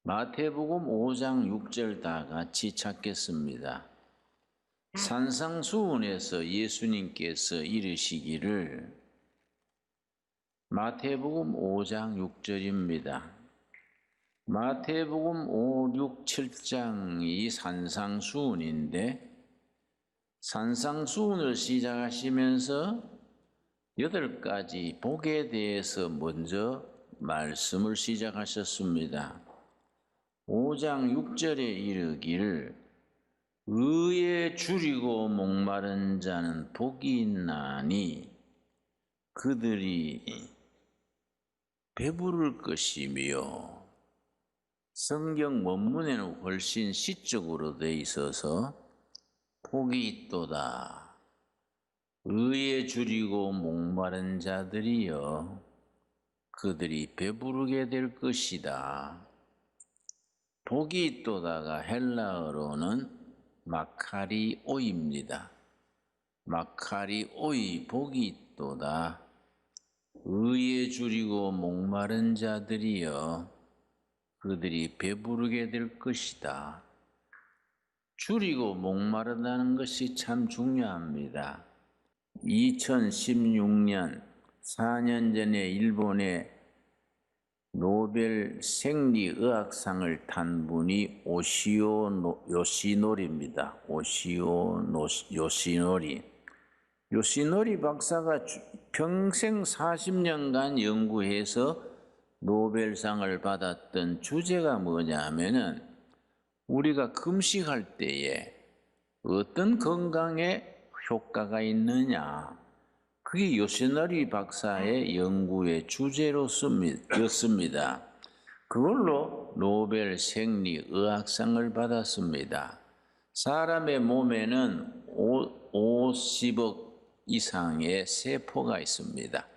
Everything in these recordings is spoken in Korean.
마태복음 5장 6절 다 같이 찾겠습니다. 산상수훈에서 예수님께서 이르시기를 마태복음 5장 6절입니다. 마태복음 5, 6, 7장이 산상수훈인데 산상수훈을 시작하시면서 8가지 복에 대해서 먼저 말씀을 시작하셨습니다. 5장 6절에 이르기를 의에 줄이고 목마른 자는 복이 있나니 그들이 배부를 것이며, 성경 원문에는 훨씬 시적으로 되어 있어서 복이 있도다. 의에 줄이고 목마른 자들이여 그들이 배부르게 될 것이다. 복이 있도다가 헬라어로는 마카리오입니다. 마카리오이 복이 있도다. 의에 줄이고 목마른 자들이여 그들이 배부르게 될 것이다. 줄이고 목마르다는 것이 참 중요합니다. 2016년 4년 전에 일본의 노벨 생리의학상을 탄 분이 오시오 요시노리입니다. 오시오 요시노리. 요시노리 박사가 평생 40년간 연구해서 노벨상을 받았던 주제가 뭐냐면은 우리가 금식할 때에 어떤 건강에 효과가 있느냐. 그게 요시노리 박사의 연구의 주제였습니다. 그걸로 노벨 생리의학상을 받았습니다. 사람의 몸에는 50억 이상의 세포가 있습니다.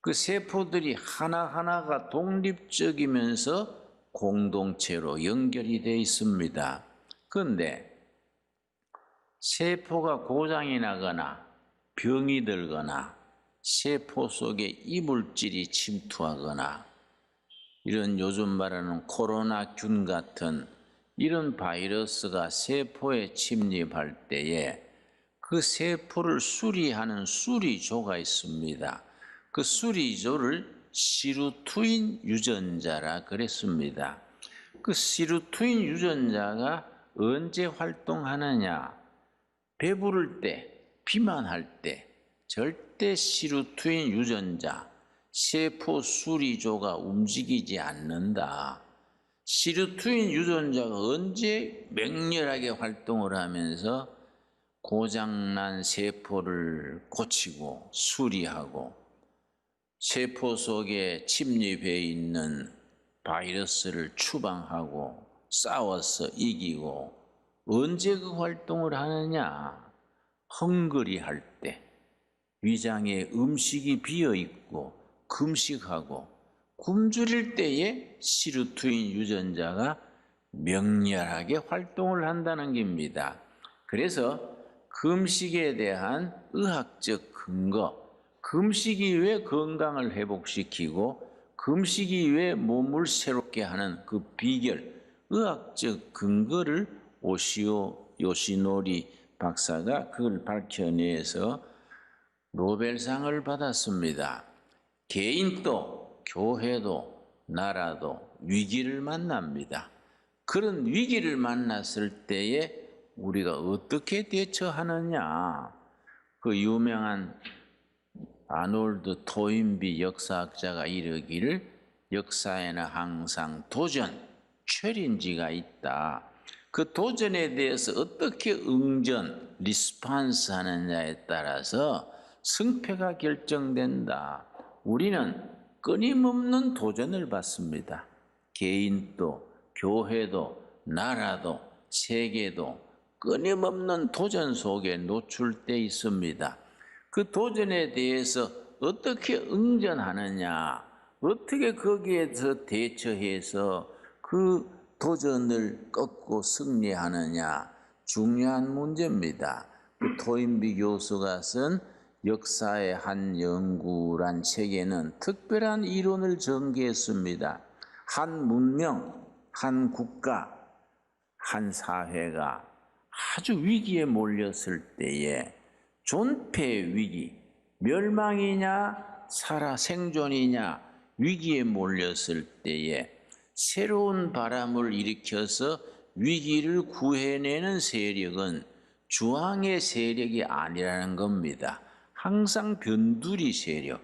그 세포들이 하나하나가 독립적이면서 공동체로 연결이 되어 있습니다. 그런데 세포가 고장이 나거나 병이 들거나 세포 속에 이물질이 침투하거나 이런 요즘 말하는 코로나균 같은 이런 바이러스가 세포에 침입할 때에 그 세포를 수리하는 수리조가 있습니다. 그 수리조를 시루투인 유전자라 그랬습니다. 그 시루투인 유전자가 언제 활동하느냐? 배부를 때, 비만할 때 절대 시루투인 유전자, 세포 수리조가 움직이지 않는다. 시루투인 유전자가 언제 맹렬하게 활동을 하면서 고장난 세포를 고치고 수리하고 세포 속에 침입해 있는 바이러스를 추방하고 싸워서 이기고 언제 그 활동을 하느냐? 헝그리 할 때, 위장에 음식이 비어있고 금식하고 굶주릴 때에 시루투인 유전자가 맹렬하게 활동을 한다는 겁니다. 그래서 금식에 대한 의학적 근거, 금식이 왜 건강을 회복시키고 금식이 왜 몸을 새롭게 하는 그 비결, 의학적 근거를 오시오 요시노리 박사가 그걸 밝혀내서 노벨상을 받았습니다. 개인도 교회도 나라도 위기를 만납니다. 그런 위기를 만났을 때에 우리가 어떻게 대처하느냐. 그 유명한 아놀드 토인비 역사학자가 이르기를 역사에는 항상 도전, 챌린지가 있다. 그 도전에 대해서 어떻게 응전, 리스판스 하느냐에 따라서 승패가 결정된다. 우리는 끊임없는 도전을 받습니다. 개인도, 교회도, 나라도, 세계도 끊임없는 도전 속에 노출되어 있습니다. 그 도전에 대해서 어떻게 응전하느냐, 어떻게 거기에서 대처해서 그 도전을 꺾고 승리하느냐, 중요한 문제입니다. 토인비 교수가 쓴 역사의 한 연구란 책에는 특별한 이론을 전개했습니다. 한 문명, 한 국가, 한 사회가 아주 위기에 몰렸을 때에 존폐 위기, 멸망이냐 살아 생존이냐 위기에 몰렸을 때에 새로운 바람을 일으켜서 위기를 구해내는 세력은 주왕의 세력이 아니라는 겁니다. 항상 변두리 세력,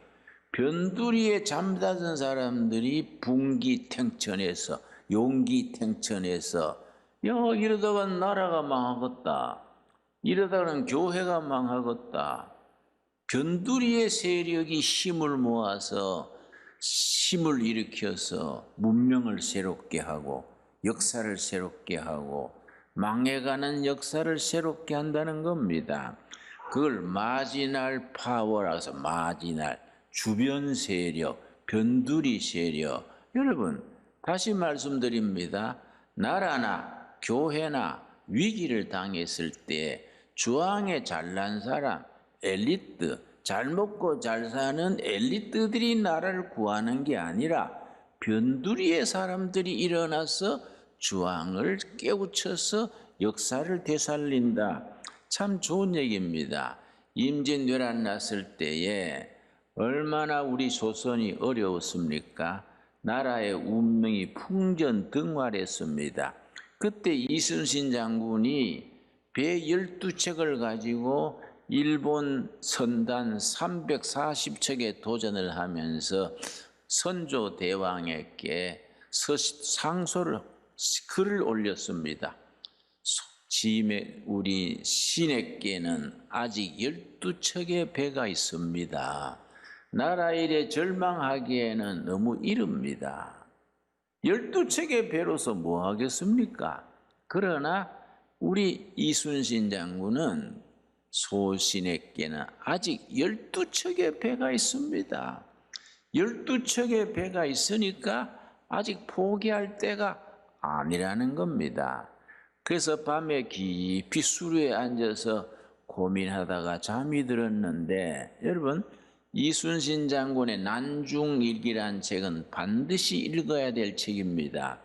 변두리에 잠자던 사람들이 분기탱천해서 용기탱천해서 이러다가 나라가 망하겠다, 이러다가는 교회가 망하겠다. 변두리의 세력이 힘을 모아서 힘을 일으켜서 문명을 새롭게 하고 역사를 새롭게 하고 망해가는 역사를 새롭게 한다는 겁니다. 그걸 마지날 파워라고 해서 마지날 주변 세력, 변두리 세력. 여러분 다시 말씀드립니다. 나라나 교회나 위기를 당했을 때 주왕에 잘난 사람, 엘리트, 잘 먹고 잘 사는 엘리트들이 나라를 구하는 게 아니라 변두리의 사람들이 일어나서 주왕을 깨우쳐서 역사를 되살린다. 참 좋은 얘기입니다. 임진왜란 났을 때에 얼마나 우리 조선이 어려웠습니까? 나라의 운명이 풍전등화했습니다. 그때 이순신 장군이 배 12척을 가지고 일본 선단 340척에 도전을 하면서 선조 대왕에게 상소를 글을 올렸습니다. 우리 신에게는 아직 12척의 배가 있습니다. 나라 일에 절망하기에는 너무 이릅니다. 12척의 배로서 뭐 하겠습니까? 그러나 우리 이순신 장군은 소신에게는 아직 12척의 배가 있습니다. 12척의 배가 있으니까 아직 포기할 때가 아니라는 겁니다. 그래서 밤에 깊이 수루에 앉아서 고민하다가 잠이 들었는데, 여러분 이순신 장군의 난중일기란 책은 반드시 읽어야 될 책입니다.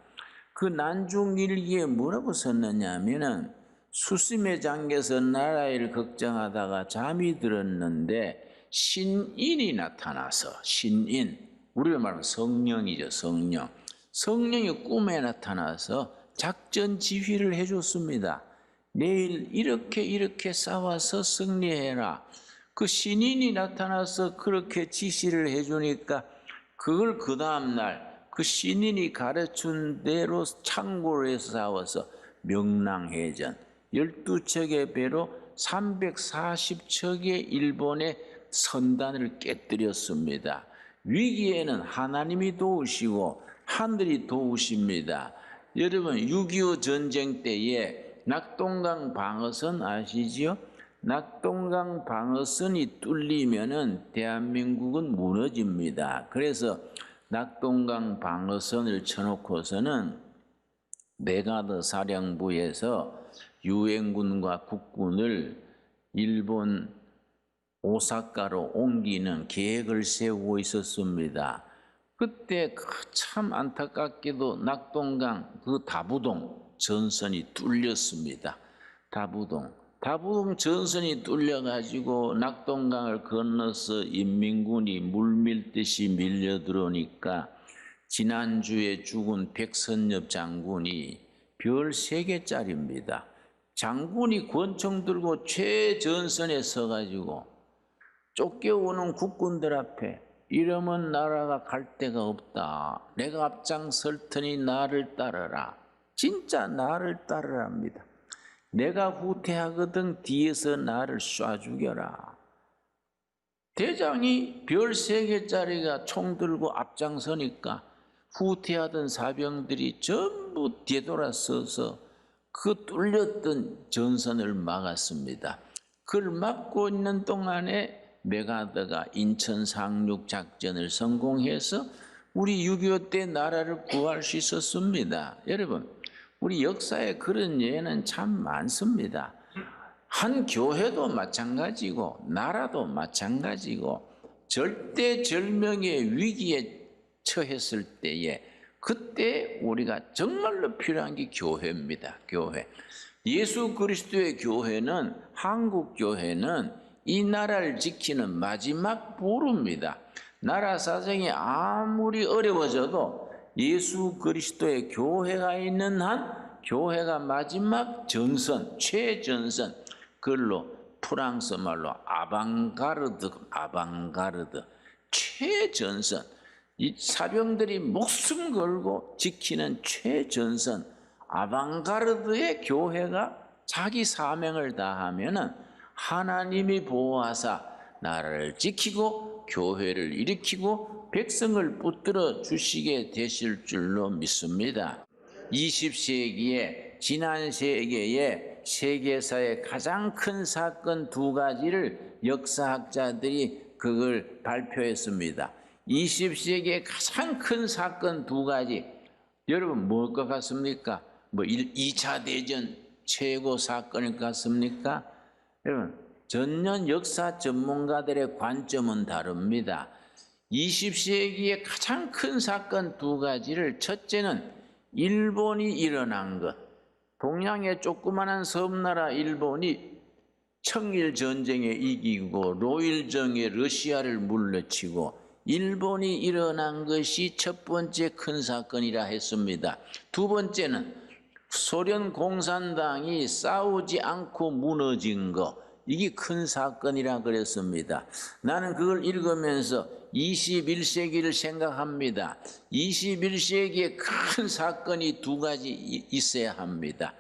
그 난중일기에 뭐라고 썼느냐 하면은 수심에 잠겨서 나라 일 걱정하다가 잠이 들었는데 신인이 나타나서, 신인, 우리가 말하면 성령이죠. 성령이 꿈에 나타나서 작전 지휘를 해줬습니다. 내일 이렇게 싸워서 승리해라. 그 신인이 나타나서 그렇게 지시를 해주니까 그걸 그 다음날 그 신인이 가르친 대로 창고를 해서 싸워서 명랑해전 12척의 배로 340척의 일본의 선단을 깨뜨렸습니다. 위기에는 하나님이 도우시고 하늘이 도우십니다. 여러분 6.25 전쟁 때에 낙동강 방어선 아시지요? 낙동강 방어선이 뚫리면은 대한민국은 무너집니다. 그래서 낙동강 방어선을 쳐놓고서는 메가더 사령부에서 유엔군과 국군을 일본 오사카로 옮기는 계획을 세우고 있었습니다. 그때 참 안타깝게도 낙동강 그 다부동 전선이 뚫렸습니다. 다부동 전선이 뚫려가지고 낙동강을 건너서 인민군이 물밀듯이 밀려들어오니까 지난주에 죽은 백선엽 장군이 별 3개짜리입니다. 장군이 권총 들고 최전선에 서가지고 쫓겨오는 국군들 앞에 이러면 나라가 갈 데가 없다. 내가 앞장설 테니 나를 따르라. 진짜 나를 따르랍니다. 내가 후퇴하거든 뒤에서 나를 쏴 죽여라. 대장이 별 3개짜리가 총 들고 앞장서니까 후퇴하던 사병들이 전부 뒤돌아서서 그 뚫렸던 전선을 막았습니다. 그걸 막고 있는 동안에 메가더가 인천 상륙 작전을 성공해서 우리 6.25 때 나라를 구할 수 있었습니다. 여러분 우리 역사에 그런 예는 참 많습니다. 한 교회도 마찬가지고 나라도 마찬가지고 절대절명의 위기에 처했을 때에 그때 우리가 정말로 필요한 게 교회입니다. 교회. 예수 그리스도의 교회는, 한국 교회는 이 나라를 지키는 마지막 보루입니다. 나라 사정이 아무리 어려워져도 예수 그리스도의 교회가 있는 한 교회가 마지막 전선, 최전선, 그걸로 프랑스 말로 아방가르드, 최전선, 이 사병들이 목숨 걸고 지키는 최전선, 아방가르드의 교회가 자기 사명을 다하면은 하나님이 보호하사 나라를 지키고 교회를 일으키고 백성을 붙들어 주시게 되실 줄로 믿습니다. 20세기에 지난 세계의 세계사의 가장 큰 사건 두 가지를 역사학자들이 그걸 발표했습니다. 20세기의 가장 큰 사건 두 가지, 여러분 뭘 것 같습니까? 2차 대전 최고 사건일 것 같습니까? 여러분 전년 역사 전문가들의 관점은 다릅니다. 20세기의 가장 큰 사건 두 가지를, 첫째는 일본이 일어난 것. 동양의 조그마한 섬나라 일본이 청일 전쟁에 이기고 로일정에 러시아를 물리치고 일본이 일어난 것이 첫 번째 큰 사건이라 했습니다. 두 번째는 소련 공산당이 싸우지 않고 무너진 것, 이게 큰 사건이라 그랬습니다. 나는 그걸 읽으면서 21세기를 생각합니다. 21세기에 큰 사건이 두 가지 있어야 합니다.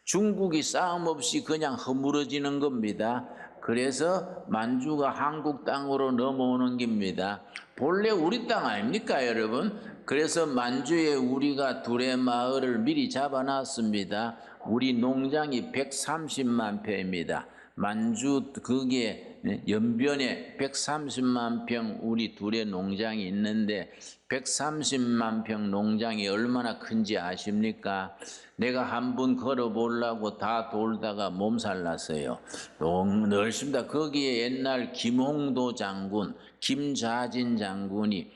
중국이 싸움 없이 그냥 허물어지는 겁니다. 그래서 만주가 한국 땅으로 넘어오는 겁니다. 본래 우리 땅 아닙니까, 여러분? 그래서 만주에 우리가 둘의 마을을 미리 잡아놨습니다. 우리 농장이 130만 평입니다. 만주 그게 연변에 130만 평 우리 둘의 농장이 있는데 130만 평 농장이 얼마나 큰지 아십니까? 내가 한 번 걸어보려고 다 돌다가 몸살 났어요. 너무 넓습니다. 거기에 옛날 김홍도 장군, 김자진 장군이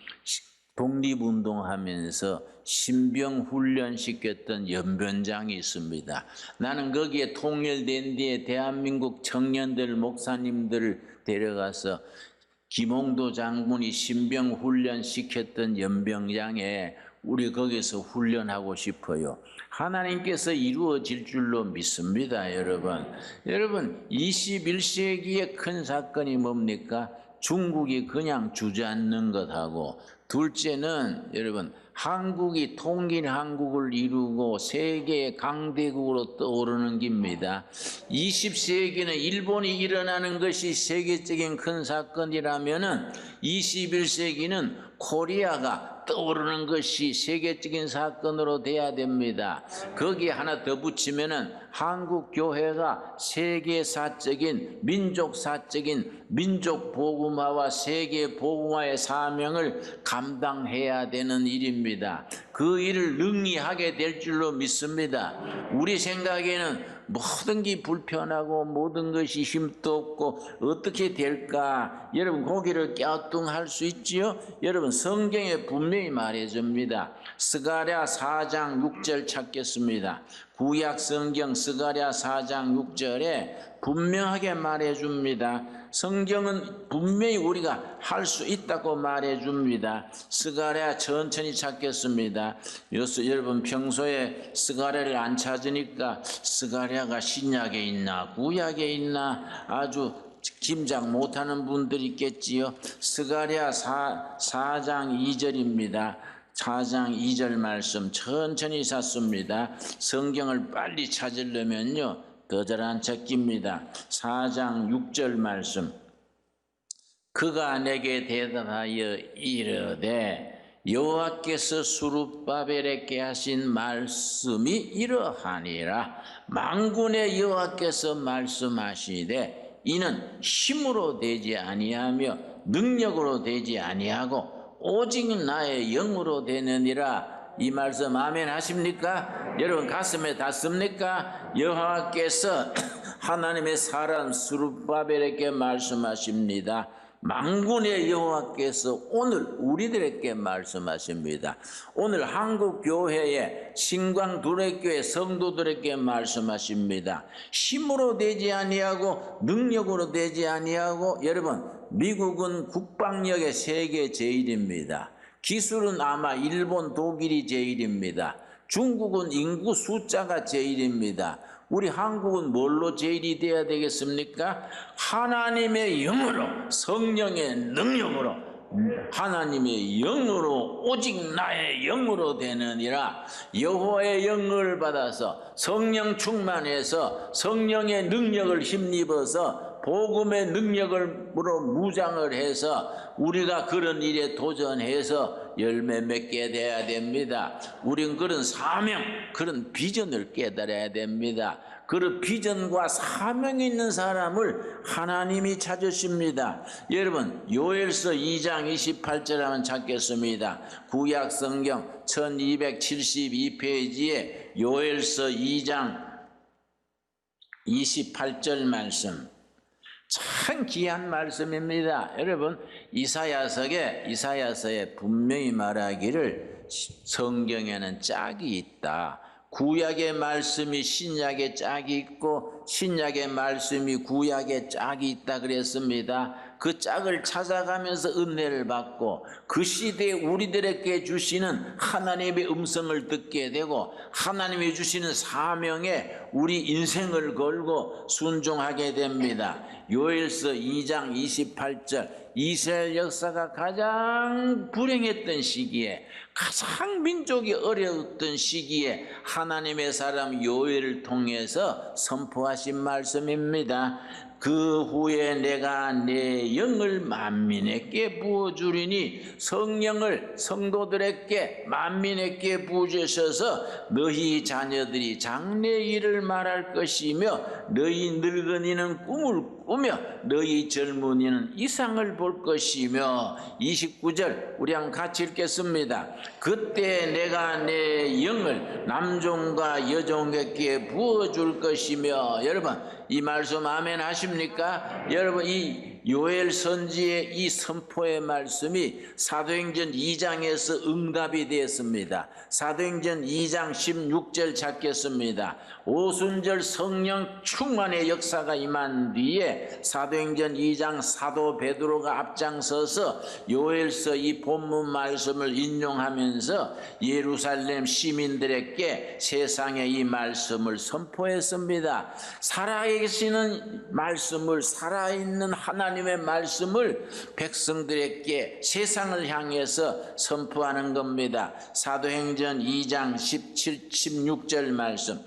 독립운동하면서 신병 훈련시켰던 연변장이 있습니다. 나는 거기에 통일된 뒤에 대한민국 청년들, 목사님들을 데려가서 김홍도 장군이 신병 훈련시켰던 연병장에 우리 거기서 훈련하고 싶어요. 하나님께서 이루어질 줄로 믿습니다, 여러분. 여러분, 21세기의 큰 사건이 뭡니까? 중국이 그냥 주저앉는 것하고, 둘째는 여러분 한국이 통일 한국을 이루고 세계의 강대국으로 떠오르는 겁니다. 20세기는 일본이 일어나는 것이 세계적인 큰 사건이라면은 21세기는 코리아가 떠오르는 것이 세계적인 사건으로 돼야 됩니다. 거기에 하나 더 붙이면은 한국 교회가 세계사적인 민족사적인 민족 복음화와 세계 복음화의 사명을 감당해야 되는 일입니다. 그 일을 능히 하게 될 줄로 믿습니다. 우리 생각에는 모든 게 불편하고 모든 것이 힘도 없고 어떻게 될까? 여러분 고개를 갸우뚱할 수 있지요? 여러분 성경에 분명히 말해줍니다. 스가랴 4장 6절 찾겠습니다. 구약 성경 스가랴 4장 6절에 분명하게 말해줍니다. 성경은 분명히 우리가 할 수 있다고 말해줍니다. 스가랴 천천히 찾겠습니다. 여러분 평소에 스가랴를 안 찾으니까 스가랴가 신약에 있나 구약에 있나 아주 짐작 못하는 분들이 있겠지요. 스가랴 4장 2절입니다. 4장 2절 말씀 천천히 찾습니다. 성경을 빨리 찾으려면요 더 잘 안 찾깁니다. 4장 6절 말씀. 그가 내게 대답하여 이르되 여호와께서 수룹바벨에게 하신 말씀이 이러하니라. 만군의 여호와께서 말씀하시되 이는 힘으로 되지 아니하며 능력으로 되지 아니하고 오직 나의 영으로 되느니라. 이 말씀 아멘 하십니까? 여러분 가슴에 닿습니까? 여호와께서 하나님의 사람 수룹바벨에게 말씀하십니다. 만군의 여호와께서 오늘 우리들에게 말씀하십니다. 오늘 한국교회의 신광두레교회 성도들에게 말씀하십니다. 힘으로 되지 아니하고 능력으로 되지 아니하고, 여러분, 미국은 국방력의 세계 제일입니다. 기술은 아마 일본, 독일이 제일입니다. 중국은 인구 숫자가 제일입니다. 우리 한국은 뭘로 제일이 돼야 되겠습니까? 하나님의 영으로, 성령의 능력으로, 하나님의 영으로, 오직 나의 영으로 되느니라. 여호와의 영을 받아서 성령 충만해서 성령의 능력을 힘입어서 복음의 능력으로 무장을 해서 우리가 그런 일에 도전해서 열매 맺게 돼야 됩니다. 우린 그런 사명, 그런 비전을 깨달아야 됩니다. 그런 비전과 사명이 있는 사람을 하나님이 찾으십니다. 여러분, 요엘서 2장 28절 한번 찾겠습니다. 구약 성경 1272페이지에 요엘서 2장 28절 말씀, 참 귀한 말씀입니다. 여러분, 이사야서에 분명히 말하기를 성경에는 짝이 있다. 구약의 말씀이 신약의 짝이 있고 신약의 말씀이 구약의 짝이 있다 그랬습니다. 그 짝을 찾아가면서 은혜를 받고 그 시대에 우리들에게 주시는 하나님의 음성을 듣게 되고 하나님이 주시는 사명에 우리 인생을 걸고 순종하게 됩니다. 요엘서 2장 28절, 이스라엘 역사가 가장 불행했던 시기에, 가장 민족이 어려웠던 시기에 하나님의 사람 요엘을 통해서 선포하신 말씀입니다. 그 후에 내가 내 영을 만민에게 부어주리니, 성령을 성도들에게 만민에게 부으셔서 너희 자녀들이 장래 일을 말할 것이며 너희 늙은이는 꿈을 꾸며 너희 젊은이는 이상을 볼 것이며. 29절 우리 한번 같이 읽겠습니다. 그때 내가 내 영을 남종과 여종에게 부어줄 것이며. 여러분, 이 말씀 아멘 하십니까? 여러분, 이 요엘 선지의 이 선포의 말씀이 사도행전 2장에서 응답이 되었습니다. 사도행전 2장 16절 찾겠습니다. 오순절 성령 충만의 역사가 임한 뒤에 사도행전 2장 사도 베드로가 앞장서서 요엘서 이 본문 말씀을 인용하면서 예루살렘 시민들에게 세상의 이 말씀을 선포했습니다. 살아계시는 말씀을, 살아있는 하나님의 말씀을 백성들에게, 세상을 향해서 선포하는 겁니다. 사도행전 2장 17, 16절 말씀,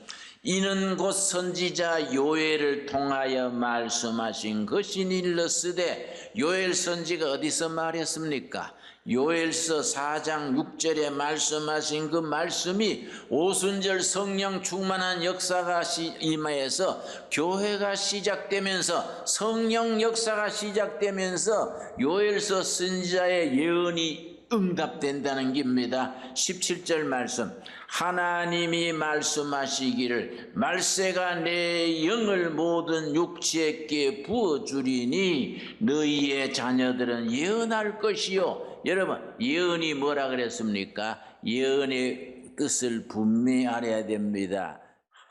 이는 곧 선지자 요엘을 통하여 말씀하신 것이 일렀으되. 요엘 선지가 어디서 말했습니까? 요엘서 4장 6절에 말씀하신 그 말씀이 오순절 성령 충만한 역사가 임하여서 교회가 시작되면서, 성령 역사가 시작되면서 요엘서 선지자의 예언이 응답된다는 겁니다. 17절 말씀, 하나님이 말씀하시기를 말세가 내 영을 모든 육체에게 부어주리니 너희의 자녀들은 예언할 것이요. 여러분, 예언이 뭐라 그랬습니까? 예언의 뜻을 분명히 알아야 됩니다.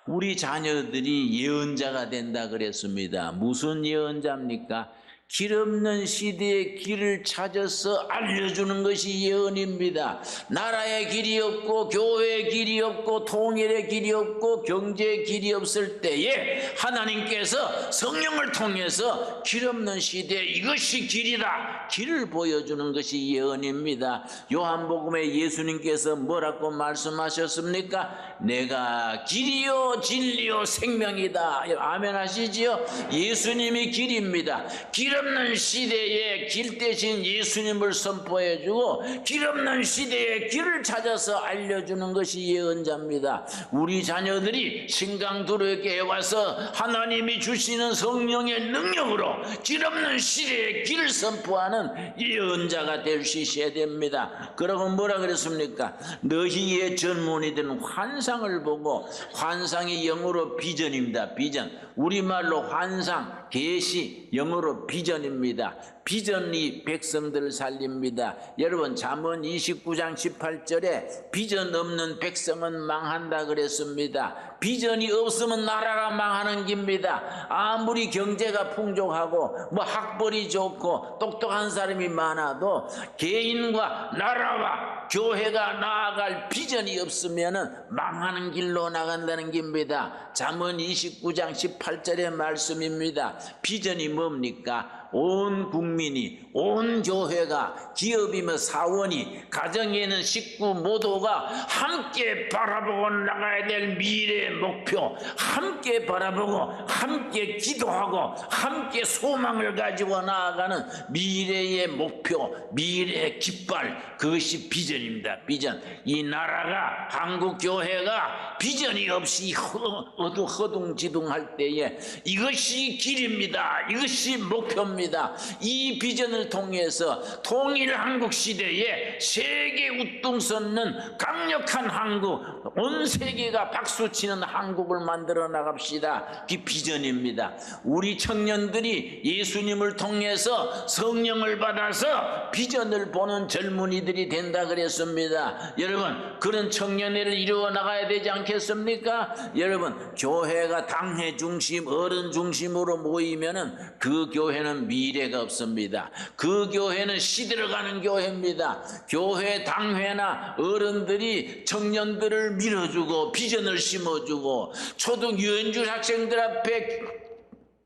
우리 자녀들이 예언자가 된다 그랬습니다. 무슨 예언자입니까? 길 없는 시대의 길을 찾아서 알려주는 것이 예언입니다. 나라의 길이 없고 교회의 길이 없고 통일의 길이 없고 경제의 길이 없을 때에 하나님께서 성령을 통해서 길 없는 시대에 이것이 길이다, 길을 보여주는 것이 예언입니다. 요한복음에 예수님께서 뭐라고 말씀하셨습니까? 내가 길이요 진리요 생명이다. 아멘 하시지요? 예수님이 길입니다. 길 없는 시대에 길 대신 예수님을 선포해주고 길 없는 시대에 길을 찾아서 알려주는 것이 예언자입니다. 우리 자녀들이 신강두루교회에 와서 하나님이 주시는 성령의 능력으로 길 없는 시대에 길을 선포하는 예언자가 될 수 있어야 됩니다. 그러고 뭐라 그랬습니까? 너희의 전문이든 환상을 보고, 환상이 영어로 비전입니다. 비전, 우리말로 환상, 계시, 영어로 비전입니다. 비전이 백성들을 살립니다. 여러분 잠언 29장 18절에 비전 없는 백성은 망한다 그랬습니다. 비전이 없으면 나라가 망하는 겁니다. 아무리 경제가 풍족하고 뭐 학벌이 좋고 똑똑한 사람이 많아도 개인과 나라와 교회가 나아갈 비전이 없으면 망하는 길로 나간다는 겁니다. 잠언 29장 18절의 말씀입니다. 비전이 뭡니까? 온 국민이, 온 교회가, 기업이며 사원이, 가정에는 식구 모두가 함께 바라보고 나가야 될 미래의 목표, 함께 바라보고 함께 기도하고 함께 소망을 가지고 나아가는 미래의 목표, 미래의 깃발, 그것이 비전입니다. 비전. 이 나라가, 한국 교회가 비전이 없이 허둥지둥할 때에 이것이 길입니다. 이것이 목표입니다. 이 비전을 통해서 통일 한국 시대에 세계 우뚝 솟는 강력한 한국, 온 세계가 박수치는 한국을 만들어 나갑시다. 그 비전입니다. 우리 청년들이 예수님을 통해서 성령을 받아서 비전을 보는 젊은이들이 된다 그랬습니다. 여러분 그런 청년회를 이루어 나가야 되지 않겠습니까? 여러분 교회가 당회 중심, 어른 중심으로 모이면은 그 교회는 미래가 없습니다. 그 교회는 시들어가는 교회입니다. 교회 당회나 어른들이 청년들을 밀어주고 비전을 심어주고 초등 유연주 학생들 앞에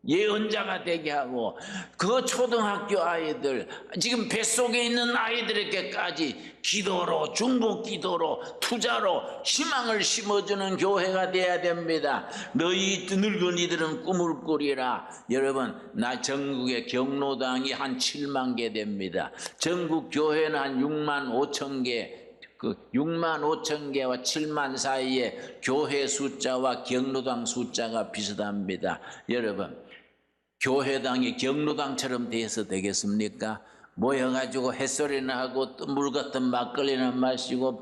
예언자가 되게 하고 그 초등학교 아이들, 지금 뱃속에 있는 아이들에게까지 기도로, 중보 기도로, 투자로 희망을 심어주는 교회가 돼야 됩니다. 너희 늙은이들은 꿈을 꾸리라. 여러분 나 전국에 경로당이 한 7만 개 됩니다. 전국 교회는 한 6만 5천 개, 그 6만 5천 개와 7만 사이에 교회 숫자와 경로당 숫자가 비슷합니다. 여러분 교회당이 경로당처럼 돼서 되겠습니까? 모여가지고 햇소리나 하고 물 같은 막걸리나 마시고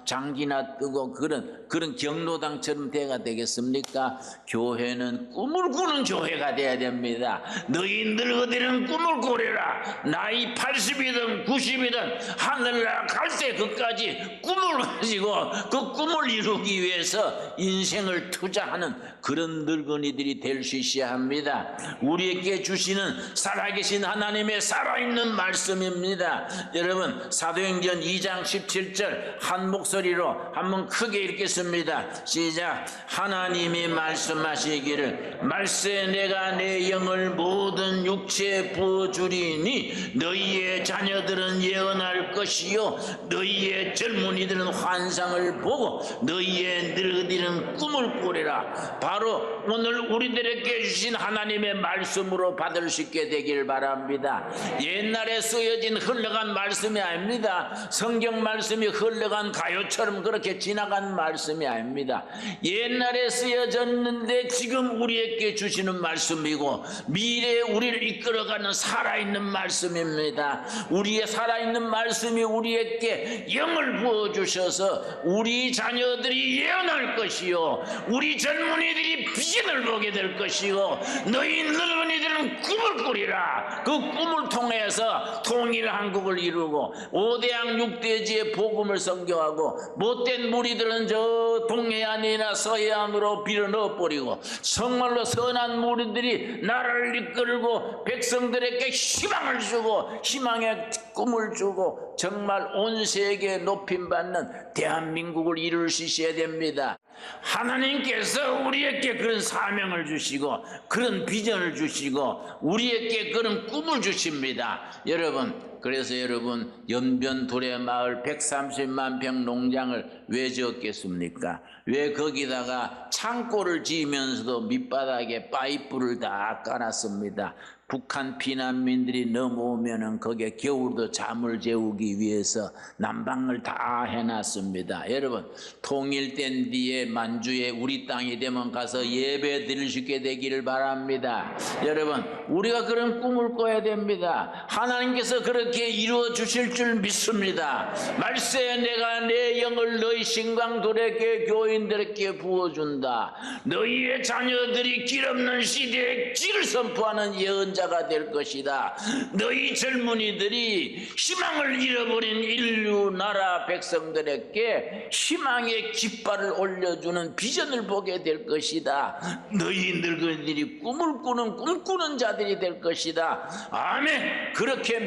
장기나 뜨고 그런 경로당처럼 돼가 되겠습니까? 교회는 꿈을 꾸는 교회가 돼야 됩니다. 너희 늙은이들은 꿈을 꾸리라. 나이 80이든 90이든 하늘나라 갈 때 그까지 꿈을 가지고 그 꿈을 이루기 위해서 인생을 투자하는 그런 늙은이들이 될 수 있어야 합니다. 우리에게 주시는 살아계신 하나님의 살아있는 말씀입니다. 여러분 사도행전 2장 17절 한 목소리로 한번 크게 읽겠습니다. 시작. 하나님이 말씀하시기를 말세 내가 내 영을 모든 육체에 부어주리니 너희의 자녀들은 예언할 것이요 너희의 젊은이들은 환상을 보고 너희의 늙은이들은 꿈을 꾸리라. 바로 오늘 우리들에게 주신 하나님의 말씀으로 받을 수 있게 되길 바랍니다. 옛날에 쓰여진 흘러간 말씀이 아닙니다. 성경 말씀이 흘러간 가요처럼 그렇게 지나간 말씀이 아닙니다. 옛날에 쓰여졌는데 지금 우리에게 주시는 말씀이고 미래에 우리를 이끌어가는 살아있는 말씀입니다. 우리의 살아있는 말씀이 우리에게 영을 부어주셔서 우리 자녀들이 예언할 것이요 우리 젊은이들이 비전을 보게 될 것이요 너희 늙은이들은 꿈을 꾸리라. 그 꿈을 통해서 통일 한국을 이루고 5대양 6대지의 복음을 선교하고 못된 무리들은 저 동해안이나 서해안으로 빌어 넣어버리고 정말로 선한 무리들이 나라를 이끌고 백성들에게 희망을 주고 희망의 꿈을 주고 정말 온 세계에 높임받는 대한민국을 이룰 수 있어야 됩니다. 하나님께서 우리에게 그런 사명을 주시고 그런 비전을 주시고 우리에게 그런 꿈을 주십니다. 여러분 그래서 여러분 연변 두레마을 130만 평 농장을 왜 지었겠습니까? 왜 거기다가 창고를 지으면서도 밑바닥에 파이프를 다 깔았습니다. 북한 피난민들이 넘어오면은 거기에 겨울도 잠을 재우기 위해서 난방을 다 해놨습니다. 여러분 통일된 뒤에 만주에 우리 땅이 되면 가서 예배 드릴 수 있게 되기를 바랍니다. 여러분 우리가 그런 꿈을 꿔야 됩니다. 하나님께서 그렇게 그렇게 이루어 주실 줄 믿습니다. 말세 내가 내 영을 너희 신강돌에게 교인들에게 부어준다. 너희의 자녀들이 길 없는 시대에 길을 선포하는 예언자가 될 것이다. 너희 젊은이들이 희망을 잃어버린 인류 나라 백성들에게 희망의 깃발을 올려주는 비전을 보게 될 것이다. 너희 늙은이들이 꿈을 꾸는 꿈꾸는 자들이 될 것이다. 아멘. 그렇게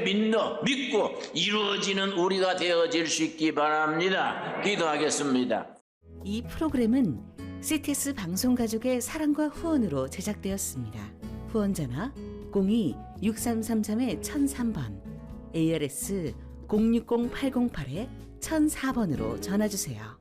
믿고 이루어지는 우리가 되어질 수 있기 바랍니다. 기도하겠습니다. 이 프로그램은 CTS 방송가족의 사랑과 후원으로 제작되었습니다. 후원전화 02-6333-1003번, ARS 060-808-1004번으로 전화주세요.